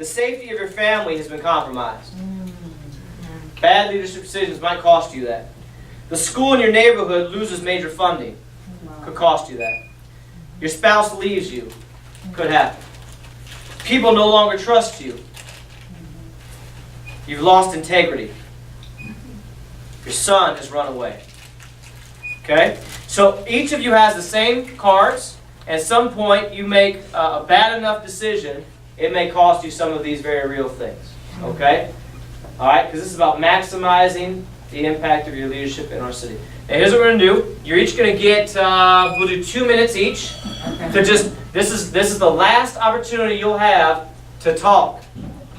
the safety of your family has been compromised. Bad leadership decisions might cost you that. The school in your neighborhood loses major funding. Could cost you that. Your spouse leaves you. Could happen. People no longer trust you. You've lost integrity. Your son has run away. Okay? So each of you has the same cards. At some point, you make a bad enough decision, it may cost you some of these very real things. Okay? All right? Because this is about maximizing the impact of your leadership in our city. Now, here's what we're going to do. You're each going to get, we'll do 2 minutes each. To just, this is the last opportunity you'll have to talk.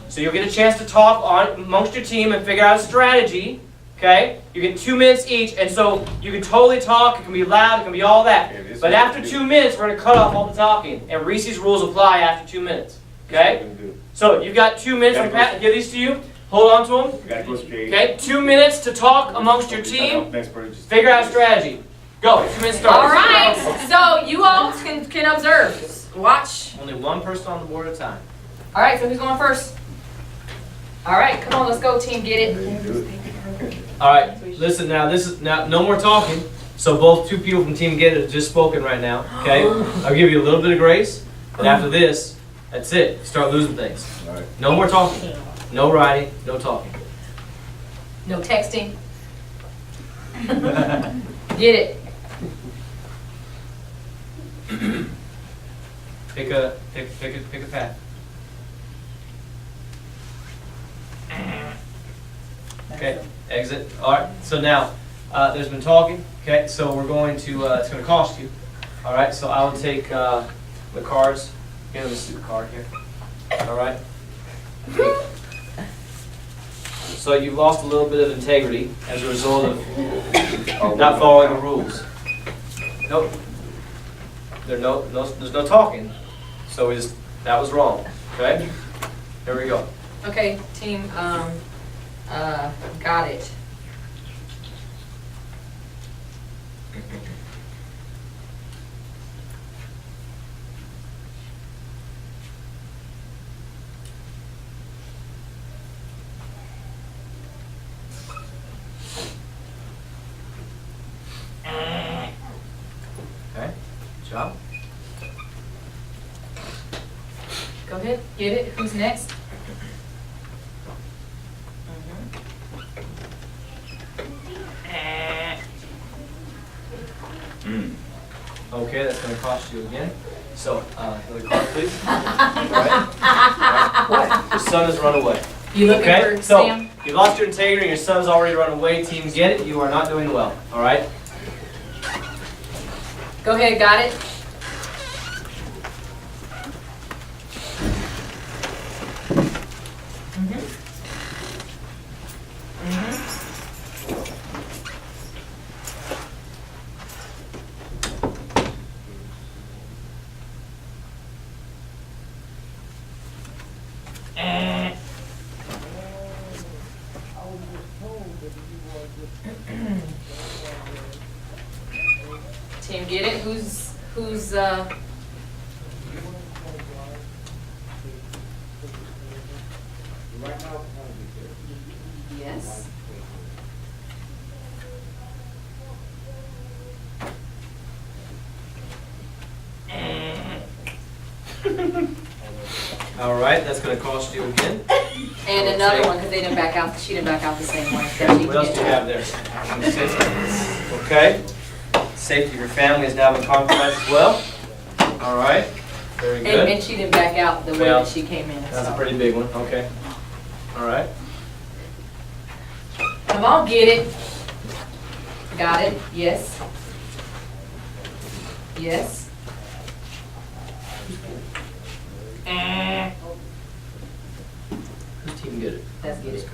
So you'll get a chance to talk amongst your team and figure out a strategy. Okay? You get 2 minutes each, and so you can totally talk. It can be loud. It can be all that. But after 2 minutes, we're going to cut off all the talking. And Reese's rules apply after 2 minutes. Okay? So you've got 2 minutes. I'm Pat. Give these to you. Hold on to them. Okay? 2 minutes to talk amongst your team. Figure out a strategy. Go. 2 minutes start. All right. So you all can observe. Just watch. Only one person on the board at a time. All right. So who's going first? All right. Come on. Let's go, team. Get it. All right. Listen now. This is now no more talking. So both two people from Team Get It have just spoken right now. Okay. I'll give you a little bit of grace, and after this, that's it. You start losing things. All right. No more talking. No writing. No talking. No texting. Get it. Pick a path. Okay, exit. All right. So now, there's been talking. Okay, so we're going to. It's going to cost you. All right. So I will take the cards. Give them a suit card here. All right. So you've lost a little bit of integrity as a result of not following the rules. Nope. There's no talking. So that was wrong. Okay? Here we go. Okay, team. Got it. Okay. Good job. Go ahead. Get it. Who's next? Okay, that's going to cost you again. So, another card, please. All right. What? Your son has run away. You looking Okay, for so Sam? you lost your integrity and your son's already run away. Team Get It. You are not doing well. All right. Go ahead. Got it. Team, get it? Who's yes. All right, that's going to cost you again. And another one because they didn't back out. She didn't back out the same way. What else do you have there? Okay. Safety of your family has now been compromised as well. All right. Very good. And she didn't back out the way Well, that she came in. That's so. a pretty big one. Okay. All right. Come on, get it. Got it. Yes. Yes. Whose team Get It? That's get it.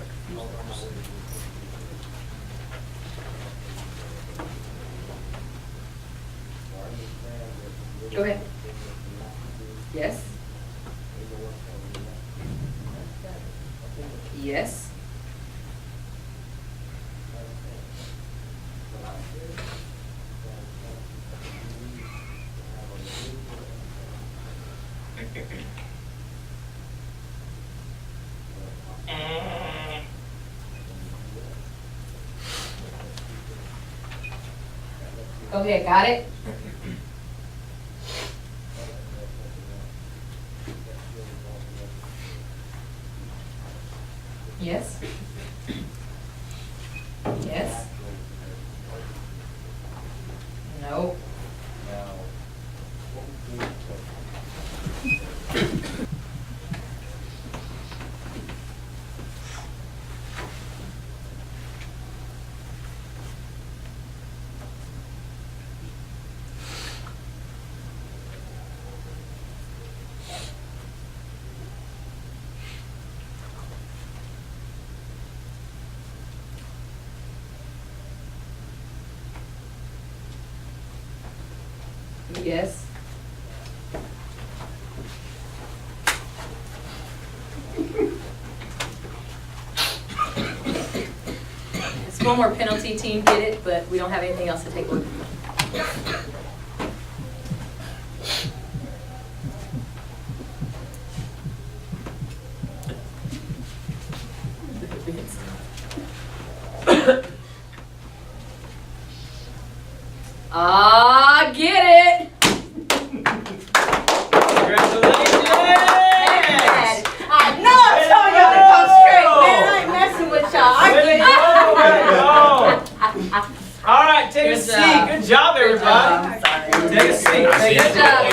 Go ahead. Yes. Yes. Go ahead, got it? Yes? Yes? No. Yes. It's one more penalty, team get it, but we don't have anything else to take with. Ah, get it! Congratulations! I know I told y'all to go straight, man. I ain't messing with y'all. I Way to get go, way to go. All right, take a Good seat. job. Good job, everybody. Take a seat. Take a Good seat. job.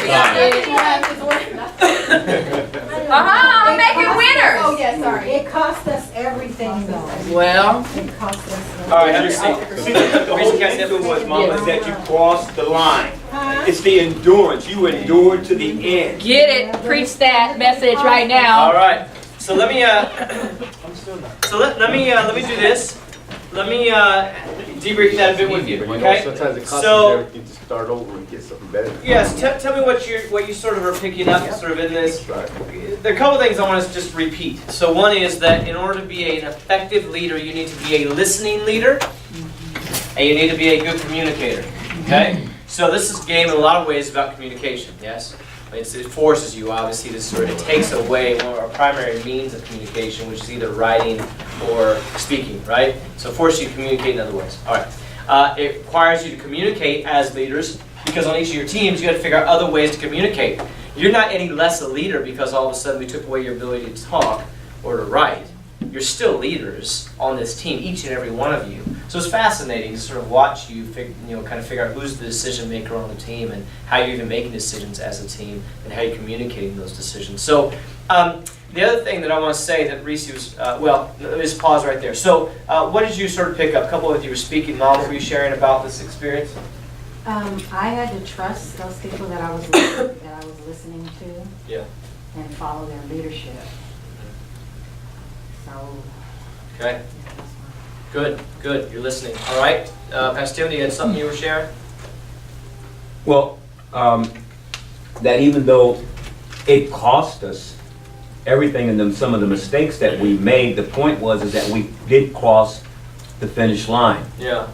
I'm making winners. Oh, yeah, sorry. It cost us everything, though. Well, It cost us. All right, have a seat. See, the whole issue was, Mama, is that you crossed the line. Huh? It's the endurance. You endured to the end. get it. Preach that message right All now. right. So let me let me do this. Let me debrief that a bit with you. But you know, Okay. sometimes it costs So- us everything to start over and get something better. Yes. Tell me what you sort of are picking up sort of in this. Right. There are a couple things I want to just repeat. So one is that in order to be an effective leader, you need to be a listening leader, and you need to be a good communicator. Okay? So this is a game in a lot of ways about communication, yes? It forces you, obviously, to sort of, it takes away one of our primary means of communication, which is either writing or speaking, right? So it forces you to communicate in other ways. All right. It requires you to communicate as leaders, because on each of your teams, you got to figure out other ways to communicate. You're not any less a leader because all of a sudden we took away your ability to talk or to write. You're still leaders on this team, each and every one of you. So it's fascinating to sort of watch you, kind of figure out who's the decision maker on the team and how you're even making decisions as a team and how you're communicating those decisions. So the other thing that I want to say that Reese was, let me just pause right there. So what did you sort of pick up? A couple of you were speaking. Mom, what were you sharing about this experience? I had to trust those people that I was listening to Yeah. and follow their leadership. So, Okay. that's my. Good. You're listening. All right. Pastor Tim, you had something you were sharing? Well, that even though it cost us everything and some of the mistakes that we made, the point was is that we did cross the finish line. Yeah.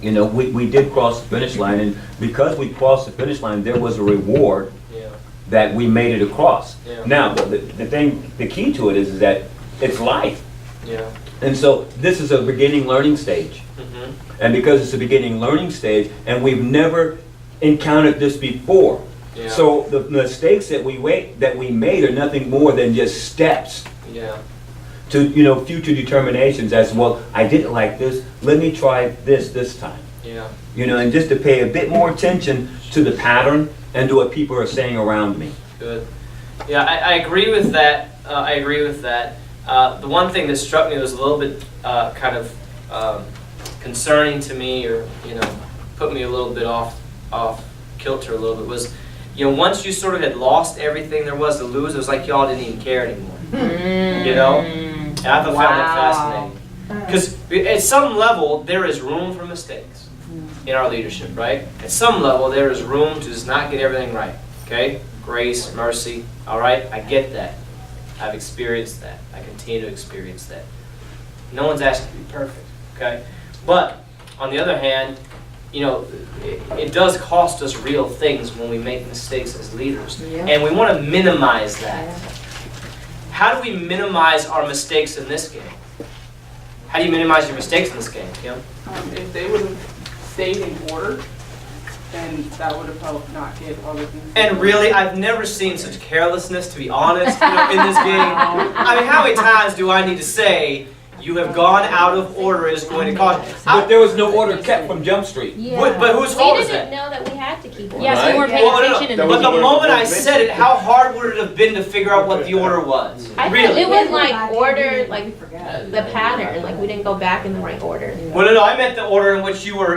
You know, we did cross the finish line, and because we crossed the finish line, there was a reward Yeah. that we made it across. Yeah. Now, the key to it is that it's life. Yeah. And so this is a beginning learning stage. Mm-hmm. And because it's a beginning learning stage, and we've never encountered this before. Yeah. So the mistakes that we made are nothing more than just steps Yeah. to, future determinations as, well, I didn't like this, let me try this time. Yeah. And just to pay a bit more attention to the pattern and to what people are saying around me. Good. Yeah, I agree with that. The one thing that struck me was a little bit kind of concerning to me, or put me a little bit off kilter a little bit, was once you sort of had lost everything there was to lose, it was like y'all didn't even care anymore. And I found that fascinating. Because at some level, there is room for mistakes in our leadership, right? At some level, there is room to just not get everything right, okay? Grace, mercy, all right? I get that. I've experienced that. I continue to experience that. No one's asking to be perfect, okay? But, on the other hand, it does cost us real things when we make mistakes as leaders. Yeah. And we want to minimize that. How do we minimize our mistakes in this game? How do you minimize your mistakes in this game, Kim? If they would have stayed in order, then that would have helped not get all the things. And really, I've never seen such carelessness, to be honest, in this game. I mean, how many times do I need to say, you have gone out of order is going to cause... But there was no order kept from Jump Street. But whose fault We is didn't that? know that we had to keep order. Yes, we weren't paying Well, no, attention. no. in But the the moment I said it, how hard would it have been to figure out what the order was? I thought Really? it was like order, like forgot. the pattern, like we didn't go back in the right order. Well, no, I meant the order in which you were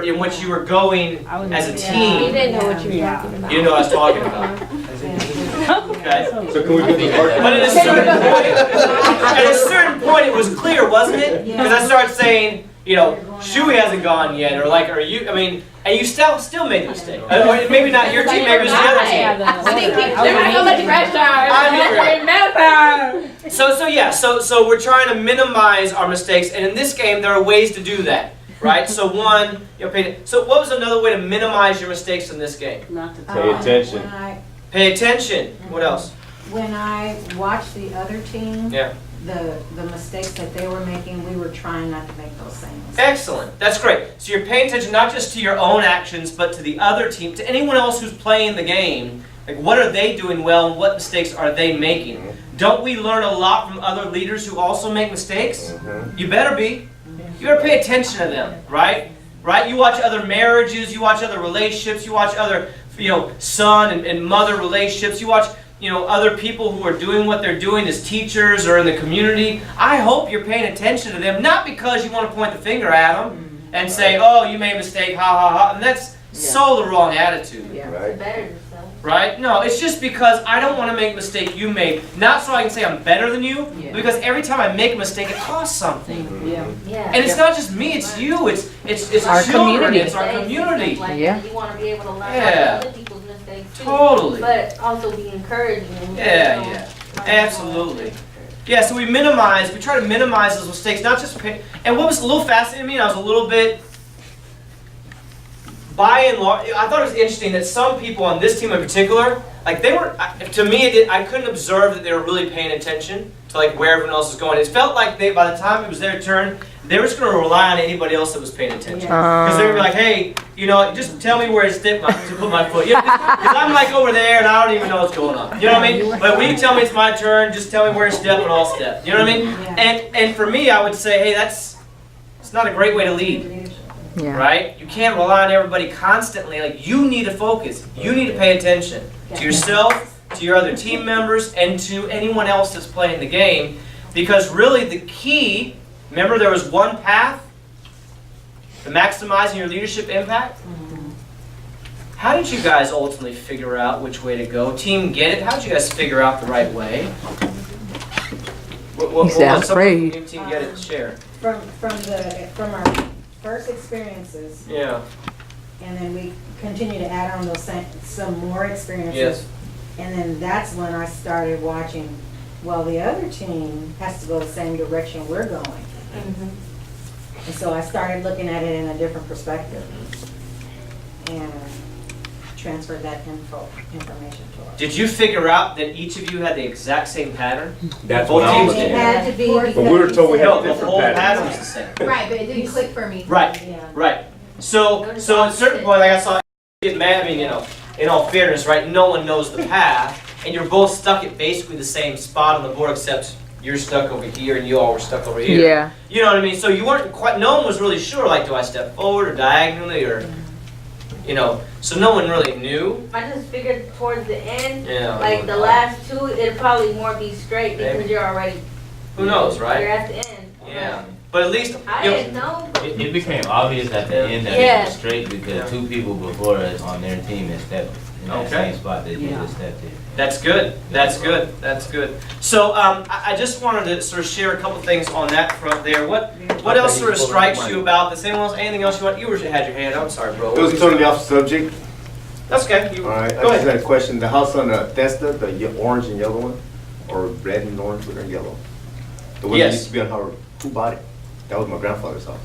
going as a We team. didn't know what you were talking about. You know what I was talking about. Okay. So can we do the work? But at a certain point, it was clear, wasn't it? Because I started saying, Shuey hasn't gone yet, or you. I mean, and you still made the mistake. Or maybe not your team, maybe it was the other team. There was so much pressure. So we're trying to minimize our mistakes, and in this game, there are ways to do that, right? So one, so what was another way to minimize your mistakes in this game? Not to Pay attention. Pay attention. What else? When I watched the other team, Yeah. the mistakes that they were making, we were trying not to make those same mistakes. Excellent. That's great. So you're paying attention not just to your own actions, but to the other team, to anyone else who's playing the game. Like, what are they doing well, and what mistakes are they making? Don't we learn a lot from other leaders who also make mistakes? You better be. You better pay attention to them, right? Right? You watch other marriages, you watch other relationships, you watch other, son and mother relationships, you watch, other people who are doing what they're doing as teachers or in the community. I hope you're paying attention to them, not because you want to point the finger at them and say, oh, you made a mistake, ha ha ha. And that's so the wrong attitude. Right? Better. Right? No, it's just because I don't want to make a mistake you made. Not so I can say I'm better than you, because every time I make a mistake, it costs something. Yeah. Yeah. And it's not just me, it's you, it's our children, community. it's our community. Like, Yeah. You want to be able to learn Yeah. from other people's mistakes too. Totally. But also be encouraging. Yeah. Absolutely. Yeah, so we try to minimize those mistakes, not just and what was a little fascinating to me, and I was a little bit, by and large, I thought it was interesting that some people on this team in particular, like they were, to me, I couldn't observe that they were really paying attention to like where everyone else was going. It felt like by the time it was their turn, they were just going to rely on anybody else that was paying attention. Because they would be like, hey, just tell me where to put my foot. Because I'm like over there and I don't even know what's going on. You know what I mean? But when you tell me it's my turn, just tell me where to step and I'll step. You know what I mean? And for me, I would say, hey, it's not a great way to lead. Right? You can't rely on everybody constantly. Like, you need to focus. You need to pay attention to yourself, to your other team members, and to anyone else that's playing the game. Because really the key, remember there was one path to maximizing your leadership impact? How did you guys ultimately figure out which way to go? Team Get It, how did you guys figure out the right way? What sounds afraid. Team Get It share? From our first experiences, Yeah. and then we continue to add on those some more experiences. Yes. And then that's when I started watching, well, the other team has to go the same direction we're going. And so I started looking at it in a different perspective and transferred that information to us. Did you figure out that each of you had the exact same pattern? That's Both what I teams was did. It had to be because But we were told we had No, the different whole pattern patterns. was the same. Right, but it didn't click for me. Right, Yeah. right. So at a certain point, like I saw, get mad. I mean, in all fairness, right? No one knows the path, and you're both stuck at basically the same spot on the board, except you're stuck over here and you all were stuck over here. Yeah. You know what I mean? So you weren't quite. No one was really sure. Like, do I step forward or diagonally, or So no one really knew. I just figured towards the end, Yeah. like the last two, it'd probably more be straight because Maybe. you're already. Who knows, You're right? at the end. Yeah. But at least. I you know, didn't know. It became obvious at the end that Yeah. it was straight because Yeah. two people before us on their team had stepped in that Okay. same spot that you just stepped in. That's good. That's good. That's good. So I just wanted to sort of share a couple things on that front there. What else sort of strikes you about this? Anything else you want? You had your hand up. I'm sorry, bro. It was totally off subject. That's okay. You, All right, I go just ahead. had a question. The house on Thesta, the orange and yellow one, or red and orange with and yellow? The one that Yes. used to be on Howard, who bought it? That was my grandfather's house.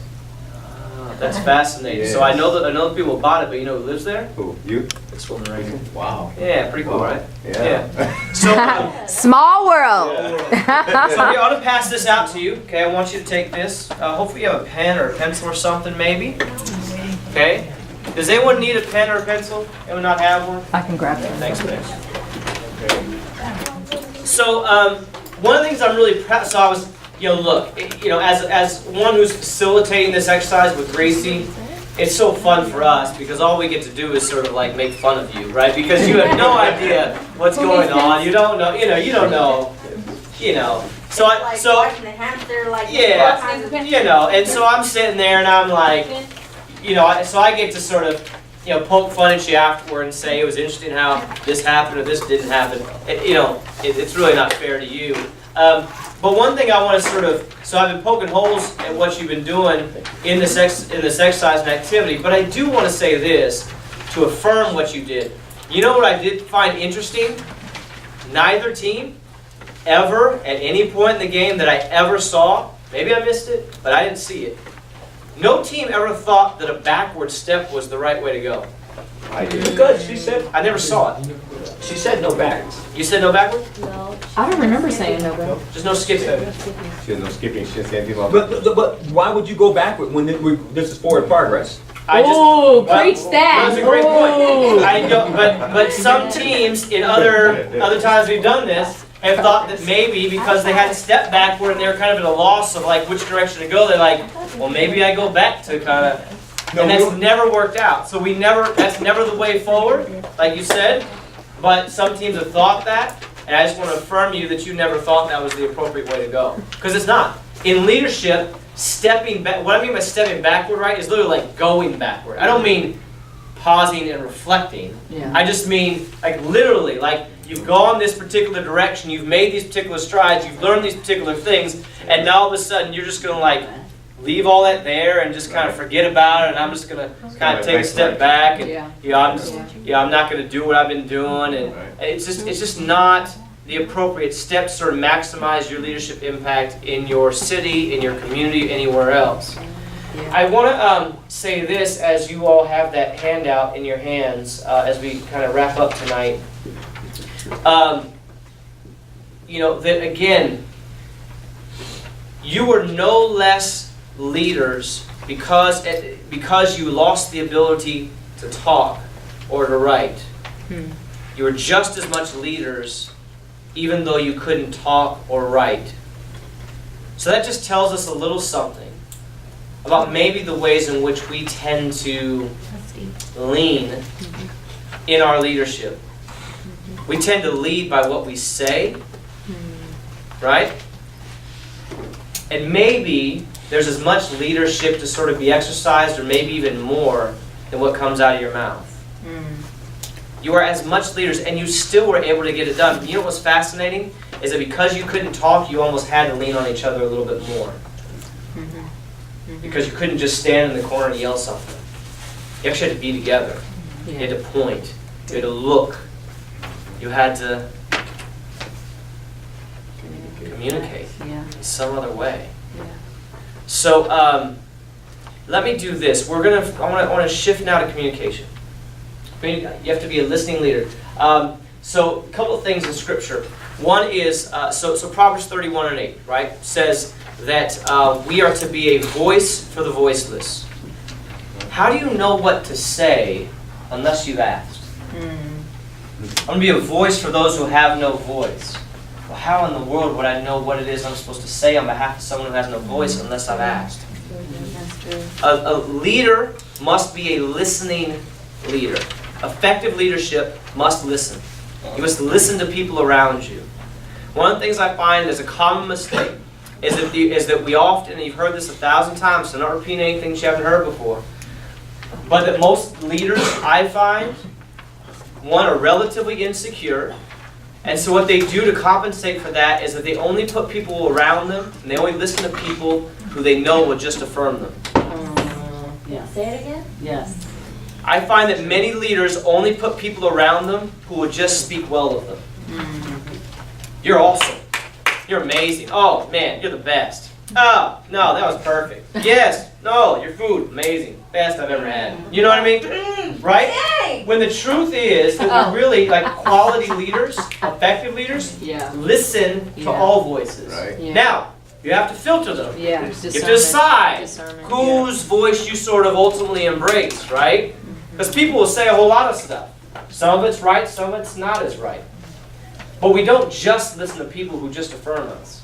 That's fascinating. So I know the people bought it, but you know who lives there? Who, you? This one right here. Wow. Yeah, pretty cool, right? Yeah. So, Small world. so I want to pass this out to you. Okay, I want you to take this. Hopefully you have a pen or a pencil or something, maybe. Okay. Does anyone need a pen or a pencil? Anyone not have one? I can grab it. Thanks, Mitch. So, one of the things I'm really proud, so I was, look, as one who's facilitating this exercise with Gracie, it's so fun for us because all we get to do is sort of like make fun of you, right? Because you have no idea what's going on. You don't know, you don't know, So Like watching the hamster, like. yeah, and so I'm sitting there and I'm like, so I get to sort of, poke fun at you afterward and say it was interesting how this happened or this didn't happen. It's really not fair to you. But one thing I want to so I've been poking holes at what you've been doing in this exercise and activity, but I do want to say this to affirm what you did. You know what I did find interesting? Neither team ever, at any point in the game that I ever saw, maybe I missed it, but I didn't see it. No team ever thought that a backward step was the right way to go. I did. Because she said, I never saw it. she said no backwards. You said no backward? No. I don't remember saying no, but. There's no skipping. She has no skipping, she didn't say anything about But why would you go backward when this is forward progress? I just, Ooh, well, preach that. That's a great Ooh. point. I don't, but some teams in other times we've done this have thought that maybe because they had to step backward and they were kind of at a loss of like which direction to go, they're like, well, maybe I go back to kind of. And that's never worked out. So that's never the way forward, like you said. But some teams have thought that, and I just want to affirm you that you never thought that was the appropriate way to go. Because it's not. In leadership, stepping back, what I mean by stepping backward, right, is literally like going backward. I don't mean pausing and reflecting. Yeah. I just mean like literally, like you've gone this particular direction, you've made these particular strides, you've learned these particular things, and now all of a sudden you're just going to like leave all that there and just kind of forget about it, and I'm just going to kind of take a step back, and I'm not going to do what I've been doing, and it's just not the appropriate step to sort of maximize your leadership impact in your city, in your community, anywhere else. I want to say this as you all have that handout in your hands as we kind of wrap up tonight. That again, you were no less leaders because you lost the ability to talk or to write. You were just as much leaders even though you couldn't talk or write. So that just tells us a little something about maybe the ways in which we tend to lean in our leadership. We tend to lead by what we say, right? And maybe there's as much leadership to sort of be exercised, or maybe even more, than what comes out of your mouth. You are as much leaders, and you still were able to get it done. You know what's fascinating? Is that because you couldn't talk, you almost had to lean on each other a little bit more. Because you couldn't just stand in the corner and yell something. You actually had to be together. You had to point. You had to look. You had to communicate in some other way. So let me do this. I want to shift now to communication. You have to be a listening leader. So a couple of things in Scripture. One is, so Proverbs 31:8, right, says that we are to be a voice for the voiceless. How do you know what to say unless you've asked? I'm going to be a voice for those who have no voice. Well, how in the world would I know what it is I'm supposed to say on behalf of someone who has no voice unless I've asked? A leader must be a listening leader. Effective leadership must listen. You must listen to people around you. One of the things I find is a common mistake is that we often, and you've heard this 1,000 times, so not repeating anything you haven't heard before, but that most leaders, I find, one, are relatively insecure, and so what they do to compensate for that is that they only put people around them, and they only listen to people who they know will just affirm them. Say it again? Yes. I find that many leaders only put people around them who will just speak well of them. You're awesome. You're amazing. Oh, man, you're the best. Oh, no, that was perfect. Yes. No, your food, amazing. Best I've ever had. You know what I mean? Right? When the truth is that we're really, like quality leaders, effective leaders, listen to all voices. Right. Now, you have to filter them. Yeah. You have to decide whose voice you sort of ultimately embrace, right? Because people will say a whole lot of stuff. Some of it's right, some of it's not as right. But we don't just listen to people who just affirm us.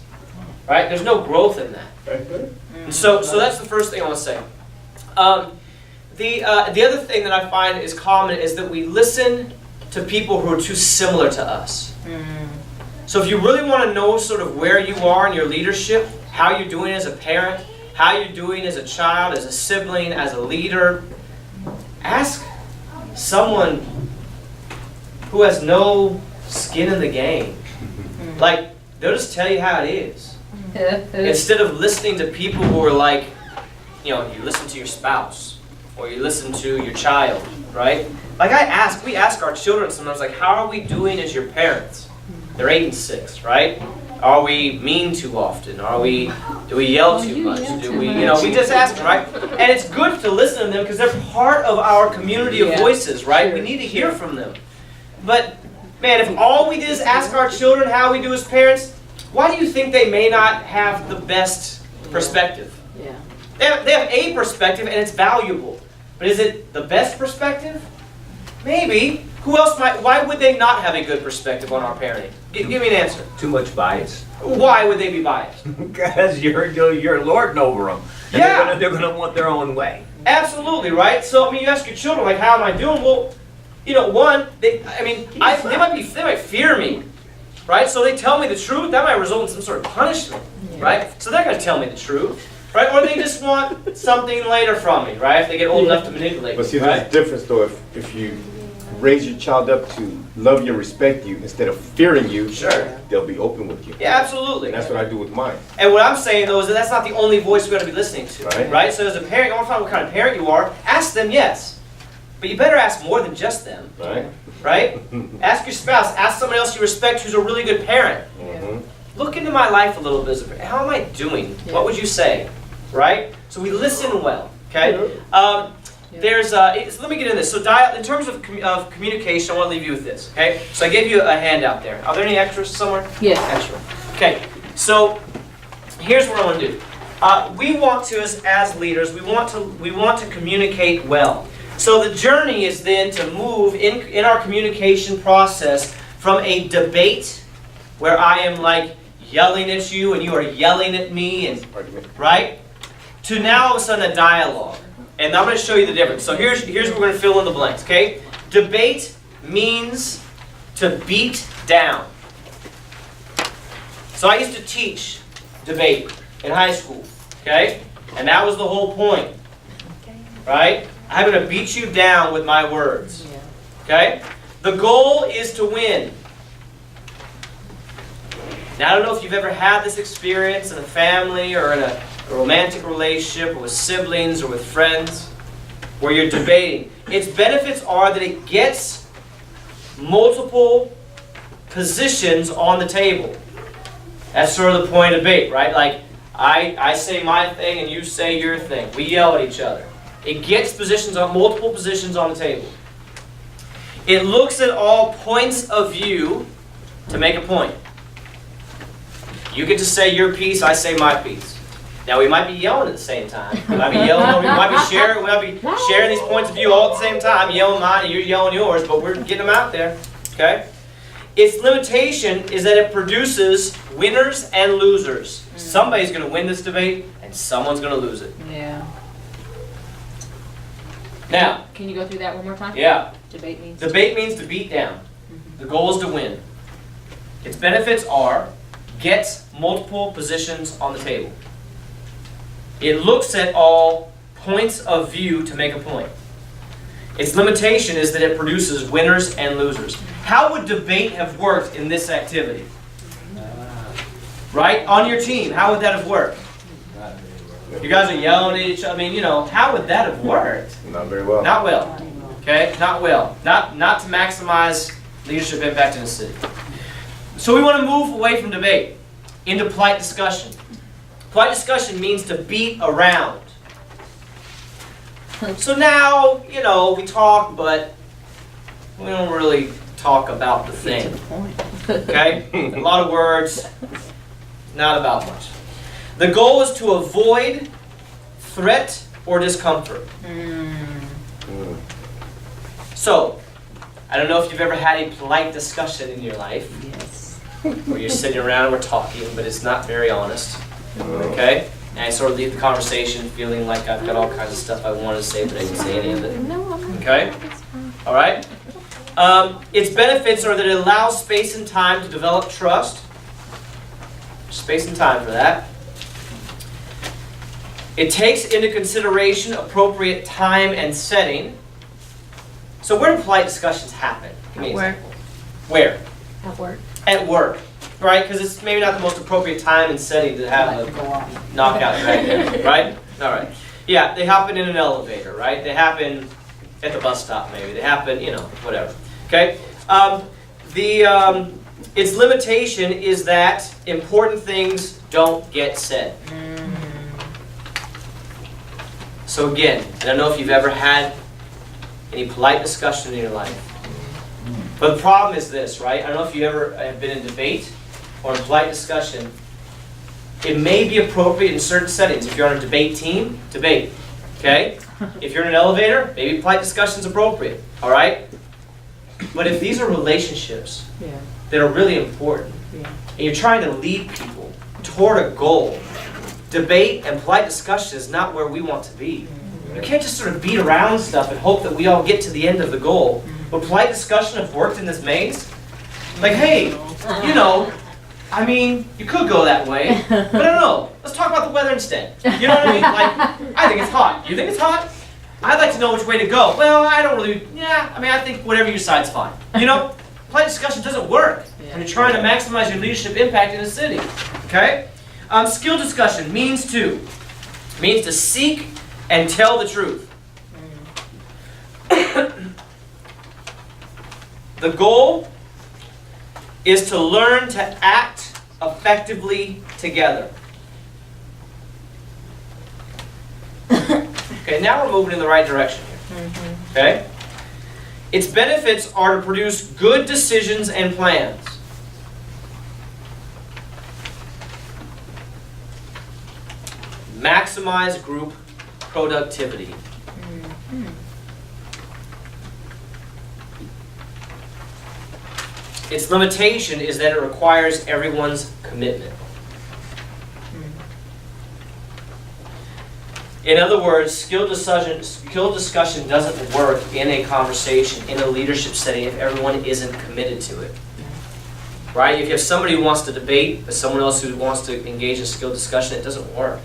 Right? There's no growth in that. And so that's the first thing I want to say. The other thing that I find is common is that we listen to people who are too similar to us. So if you really want to know sort of where you are in your leadership, how you're doing as a parent, how you're doing as a child, as a sibling, as a leader, ask someone who has no skin in the game. Like, they'll just tell you how it is. Instead of listening to people who are like, you listen to your spouse, or you listen to your child, right? Like we ask our children sometimes, like, how are we doing as your parents? They're 8 and 6, right? Are we mean too often? Do we yell too much? We just ask them, right? And it's good to listen to them because they're part of our community of voices, right? We need to hear from them. But, man, if all we did is ask our children how we do as parents, why do you think they may not have the best perspective? They have a perspective and it's valuable. But is it the best perspective? Maybe. Who else why would they not have a good perspective on our parenting? Give me an answer. Too much bias. Why would they be biased? Because you're lording over them. And Yeah. they're gonna want their own way. Absolutely, right? So, you ask your children, like, how am I doing? Well, one, they might fear me, right? So they tell me the truth. That might result in some sort of punishment, right? So they're going to tell me the truth, right? Or they just want something later from me, right? If they get old enough to manipulate But me, see, there's right? a difference though, if you raise your child up to love you and respect you instead of fearing you, Sure. they'll be open with you. Yeah, absolutely. And that's what I do with mine. And what I'm saying, though, is that that's not the only voice we ought to be listening to, Right. right? So as a parent, you want to find what kind of parent you are, ask them, yes. But you better ask more than just them, Right? right? Ask your spouse, ask somebody else you respect who's a really good parent. Mhm. Look into my life a little bit. How am I doing? What would you say? Right? So we listen well, okay? So let me get into this. So in terms of communication, I want to leave you with this, okay? So I gave you a handout there. Are there any extras somewhere? Yes. Extra. Okay, so here's what I want to do. We want to, as leaders, we want to communicate well. So the journey is then to move in our communication process from a debate where I am like yelling at you and you are yelling at me, and Argument. right, to now all of a sudden a dialogue. And I'm going to show you the difference. So here's what we're going to fill in the blanks, okay? Debate means to beat down. So I used to teach debate in high school, okay? And that was the whole point, right? I'm going to beat you down with my words, okay? The goal is to win. Now, I don't know if you've ever had this experience in a family or in a romantic relationship or with siblings or with friends where you're debating. Its benefits are that it gets multiple positions on the table. That's sort of the point of debate, right? Like, I say my thing and you say your thing. We yell at each other. It gets multiple positions on the table. It looks at all points of view to make a point. You get to say your piece, I say my piece. Now we might be yelling at the same time. We might be yelling, we might be sharing these points of view all at the same time. Yelling mine and you're yelling yours, but we're getting them out there. Okay? Its limitation is that it produces winners and losers. Somebody's going to win this debate and someone's going to lose it. Yeah. Now, Can you go through that one more time? yeah. Debate means? Debate means to beat down. The goal is to win. Its benefits are gets multiple positions on the table. It looks at all points of view to make a point. Its limitation is that it produces winners and losers. How would debate have worked in this activity? Right? On your team, how would that have worked? You guys are yelling at each other. I mean, how would that have worked? Not very well. Not well. Okay? Not well. Not to maximize leadership impact in the city. So we want to move away from debate into polite discussion. Polite discussion means to beat around. So now, we talk, but we don't really talk about the thing. Okay? A lot of words, not about much. The goal is to avoid threat or discomfort. So, I don't know if you've ever had a polite discussion in your life, Yes. where you're sitting around and we're talking, but it's not very honest. Okay? And I sort of leave the conversation feeling like I've got all kinds of stuff I wanted to say, but I didn't say any of it. Okay? All right? Its benefits are that it allows space and time to develop trust. Space and time for that. It takes into consideration appropriate time and setting. So where do polite discussions happen? Give me an example. Where? At work. At work, right? Because it's maybe not the most appropriate time and setting to have a knockout right there, right? All right. Yeah, they happen in an elevator, right? They happen at the bus stop, maybe. They happen, whatever. Okay? Its limitation is that important things don't get said. So again, I don't know if you've ever had any polite discussion in your life. But the problem is this, right? I don't know if you ever have been in debate or in polite discussion. It may be appropriate in certain settings. If you're on a debate team, debate. Okay? If you're in an elevator, maybe polite discussion is appropriate. All right? But if these are relationships that are really important, and you're trying to lead people toward a goal, debate and polite discussion is not where we want to be. You can't just sort of beat around stuff and hope that we all get to the end of the goal. But polite discussion have worked in this maze. Like, hey, you could go that way, but I don't know. Let's talk about the weather instead. You know what I mean? Like, I think it's hot. You think it's hot? I'd like to know which way to go. Well, I don't really, I think whatever you decide's fine. Polite discussion doesn't work when you're trying to maximize your leadership impact in a city. Okay? Skill discussion means to seek and tell the truth. The goal is to learn to act effectively together. Okay, now we're moving in the right direction here. Okay? Its benefits are to produce good decisions and plans. Maximize group productivity. Its limitation is that it requires everyone's commitment. In other words, skill discussion doesn't work in a conversation, in a leadership setting, if everyone isn't committed to it. Right? If you have somebody who wants to debate, but someone else who wants to engage in skill discussion, it doesn't work.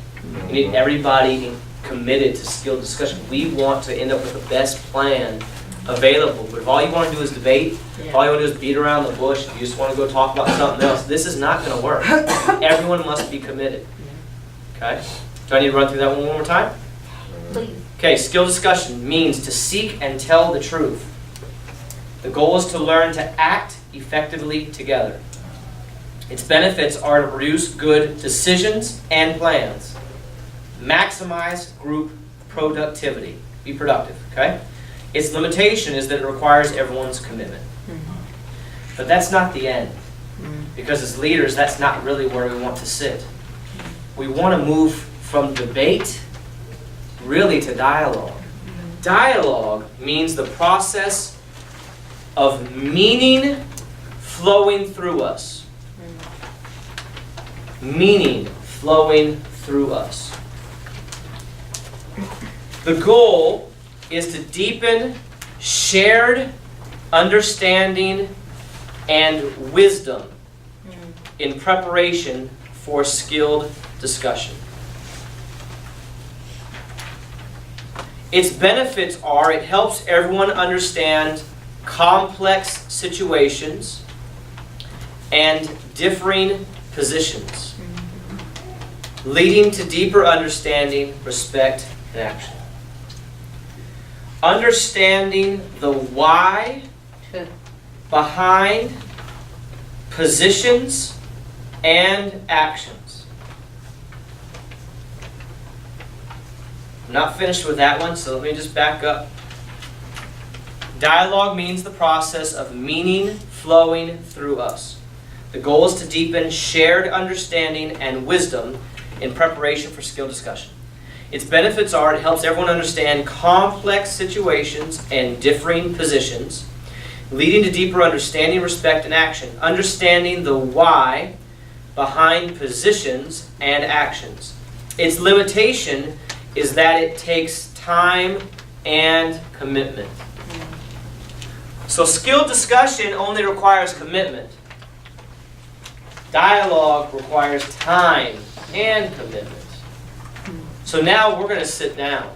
You need everybody committed to skill discussion. We want to end up with the best plan available. But if all you want to do is debate, if all you want to do is beat around the bush, if you just want to go talk about something else, this is not going to work. Everyone must be committed. Okay? Do I need to run through that one more time? Please. Okay, skill discussion means to seek and tell the truth. The goal is to learn to act effectively together. Its benefits are to produce good decisions and plans. Maximize group productivity. Be productive, okay? Its limitation is that it requires everyone's commitment. But that's not the end. Because as leaders, that's not really where we want to sit. We want to move from debate really to dialogue. Dialogue means the process of meaning flowing through us. Meaning flowing through us. The goal is to deepen shared understanding and wisdom in preparation for skilled discussion. Its benefits are it helps everyone understand complex situations and differing positions, leading to deeper understanding, respect, and action. Understanding the why behind positions and actions. I'm not finished with that one, so let me just back up. Dialogue means the process of meaning flowing through us. The goal is to deepen shared understanding and wisdom in preparation for skill discussion. Its benefits are it helps everyone understand complex situations and differing positions, leading to deeper understanding, respect, and action. Understanding the why behind positions and actions. Its limitation is that it takes time and commitment. So skilled discussion only requires commitment. Dialogue requires time and commitment. So now we're going to sit down.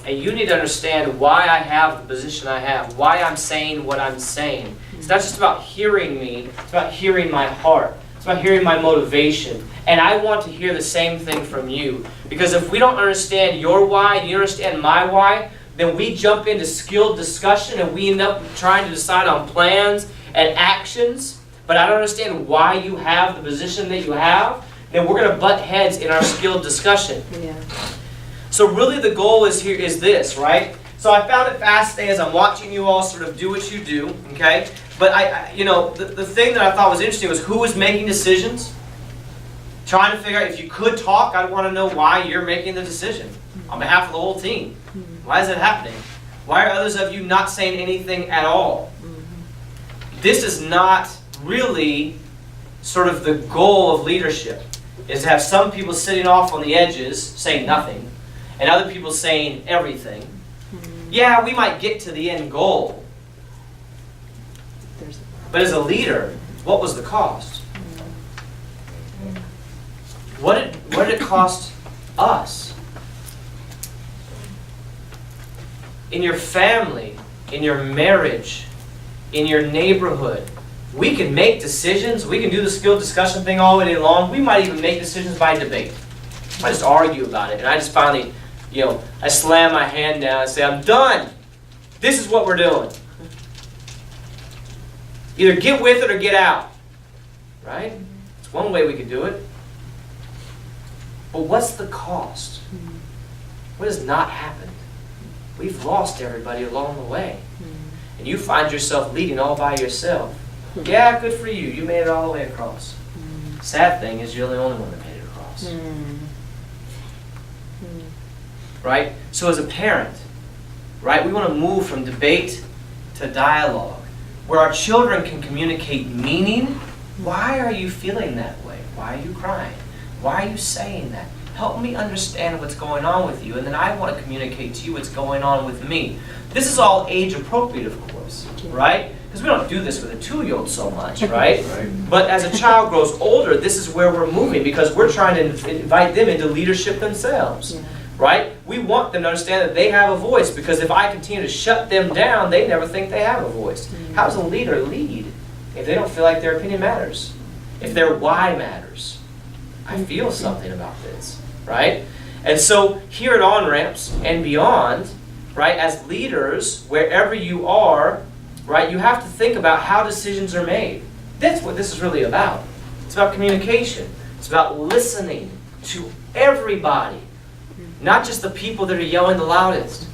And you need to understand why I have the position I have, why I'm saying what I'm saying. It's not just about hearing me, it's about hearing my heart. It's about hearing my motivation. And I want to hear the same thing from you. Because if we don't understand your why and you understand my why, then we jump into skilled discussion and we end up trying to decide on plans and actions. But I don't understand why you have the position that you have, then we're going to butt heads in our skilled discussion. Yeah. So really the goal is here is this, right? So I found it fascinating as I'm watching you all sort of do what you do, okay? But the thing that I thought was interesting was who was making decisions? Trying to figure out if you could talk, I'd want to know why you're making the decision on behalf of the whole team. Why is it happening? Why are others of you not saying anything at all? This is not really sort of the goal of leadership, is to have some people sitting off on the edges saying nothing, and other people saying everything. Yeah, we might get to the end goal. But as a leader, what was the cost? What did it cost us? In your family, in your marriage, in your neighborhood, we can make decisions. We can do the skilled discussion thing all day long. We might even make decisions by debate. I just argue about it. And I just finally, I slam my hand down and say, I'm done. This is what we're doing. Either get with it or get out. Right? It's one way we could do it. But what's the cost? What has not happened? We've lost everybody along the way. And you find yourself leading all by yourself. Yeah, good for you. You made it all the way across. Sad thing is you're the only one that made it across. Right? So as a parent, right, we want to move from debate to dialogue, where our children can communicate meaning. Why are you feeling that way? Why are you crying? Why are you saying that? Help me understand what's going on with you, and then I want to communicate to you what's going on with me. This is all age appropriate, of course, right? Because we don't do this with a 2-year-old so much, right? But as a child grows older, this is where we're moving, because we're trying to invite them into leadership themselves, right? We want them to understand that they have a voice, because if I continue to shut them down, they never think they have a voice. How does a leader lead if they don't feel like their opinion matters? If their why matters? I feel something about this, right? And so here at On-Ramps and beyond, right, as leaders, wherever you are, right, you have to think about how decisions are made. That's what this is really about. It's about communication. It's about listening to everybody, not just the people that are yelling the loudest.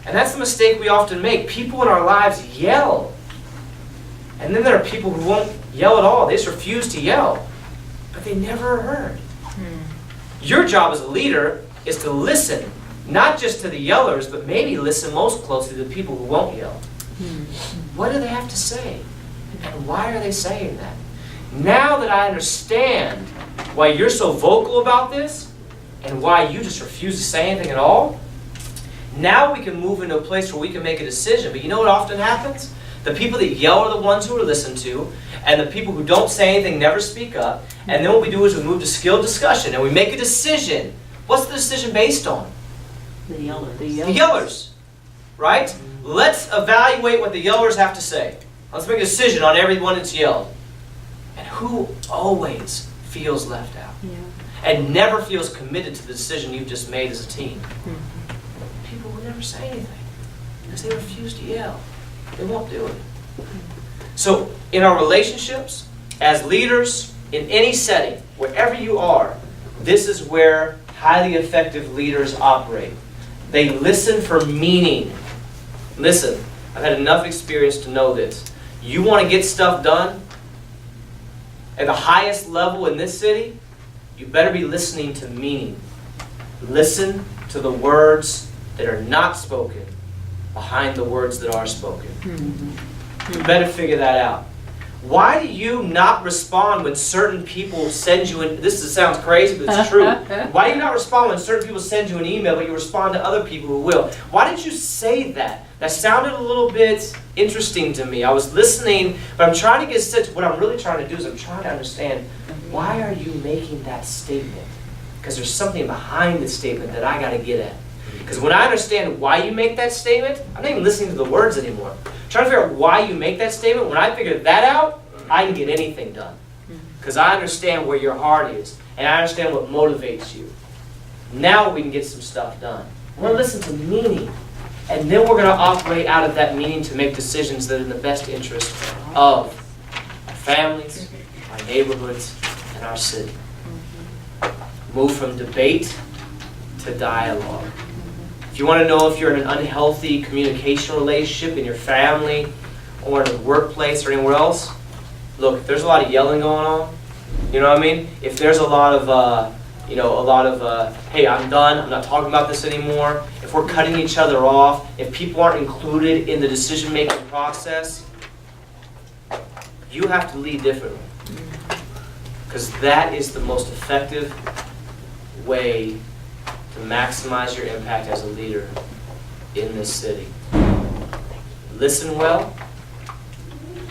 And that's the mistake we often make. People in our lives yell. And then there are people who won't yell at all. They just refuse to yell. But they never are heard. Your job as a leader is to listen, not just to the yellers, but maybe listen most closely to the people who won't yell. What do they have to say? And why are they saying that? Now that I understand why you're so vocal about this, and why you just refuse to say anything at all, now we can move into a place where we can make a decision. But you know what often happens? The people that yell are the ones who are listened to, and the people who don't say anything never speak up. And then what we do is we move to skilled discussion, and we make a decision. What's the decision based on? The yellers. The yellers, right? Let's evaluate what the yellers have to say. Let's make a decision on everyone that's yelled. And who always feels left out? And never feels committed to the decision you've just made as a team? People will never say anything because they refuse to yell. They won't do it. So in our relationships, as leaders, in any setting, wherever you are, this is where highly effective leaders operate. They listen for meaning. Listen, I've had enough experience to know this. You want to get stuff done at the highest level in this city? you better be listening to meaning. Listen to the words that are not spoken behind the words that are spoken. You better figure that out. Why do you not respond when certain people send you an, sounds crazy, but it's true. Why do you not respond when certain people send you an email, but you respond to other people who will? Why did you say that? That sounded a little bit interesting to me. I was listening, but I'm trying to get a sense. What I'm really trying to do is I'm trying to understand, why are you making that statement? Because there's something behind the statement that I got to get at. Because when I understand why you make that statement, I'm not even listening to the words anymore. I'm trying to figure out why you make that statement. When I figure that out, I can get anything done. Because I understand where your heart is, and I understand what motivates you. Now we can get some stuff done. We're going to listen to meaning, and then we're going to operate out of that meaning to make decisions that are in the best interest of our families, our neighborhoods, and our city. Move from debate to dialogue. If you want to know if you're in an unhealthy communication relationship in your family or in the workplace or anywhere else, look, if there's a lot of yelling going on, you know what I mean? If there's a lot of, hey, I'm done, I'm not talking about this anymore. If we're cutting each other off, if people aren't included in the decision-making process, you have to lead differently. Because that is the most effective way to maximize your impact as a leader in this city. Listen well,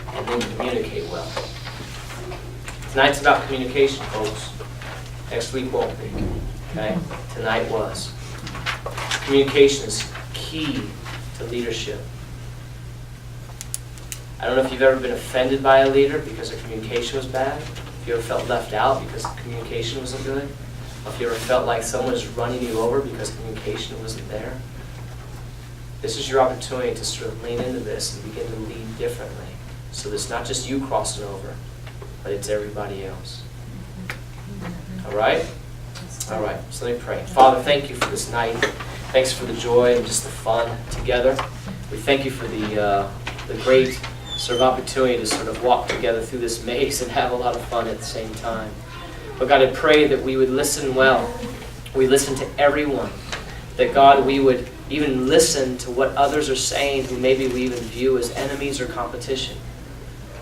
and then communicate well. Tonight's about communication, folks. Next week won't be. Okay? Tonight was. Communication is key to leadership. I don't know if you've ever been offended by a leader because their communication was bad. If you ever felt left out because the communication wasn't good. If you ever felt like someone is running you over because communication wasn't there. This is your opportunity to sort of lean into this and begin to lead differently. So that it's not just you crossing over, but it's everybody else. All right? All right, so let me pray. Father, thank you for this night. Thanks for the joy and just the fun together. We thank you for the great sort of opportunity to sort of walk together through this maze and have a lot of fun at the same time. But God, I pray that we would listen well. We listen to everyone. That God, we would even listen to what others are saying who maybe we even view as enemies or competition.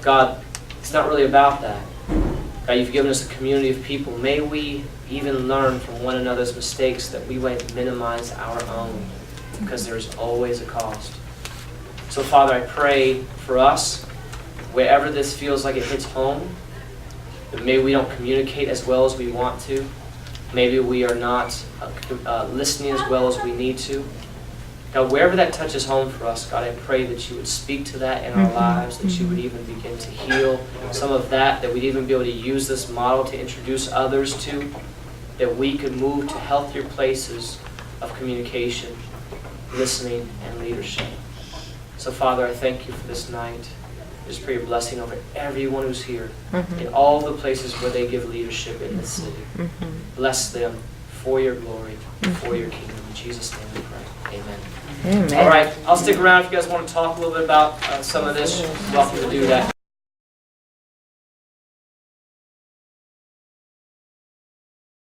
God, it's not really about that. God, you've given us a community of people. May we even learn from one another's mistakes that we might minimize our own, because there's always a cost. So Father, I pray for us, wherever this feels like it hits home, that maybe we don't communicate as well as we want to. Maybe we are not listening as well as we need to. God, wherever that touches home for us, God, I pray that you would speak to that in our lives, that you would even begin to heal some of that, that we'd even be able to use this model to introduce others to, that we could move to healthier places of communication, listening, and leadership. So, Father, I thank you for this night. I just pray your blessing over everyone who's here, in all the places where they give leadership in this city. Bless them for your glory, for your kingdom. In Jesus' name we pray. Amen. Amen. All right, I'll stick around if you guys want to talk a little bit about some of this. You're welcome to do that.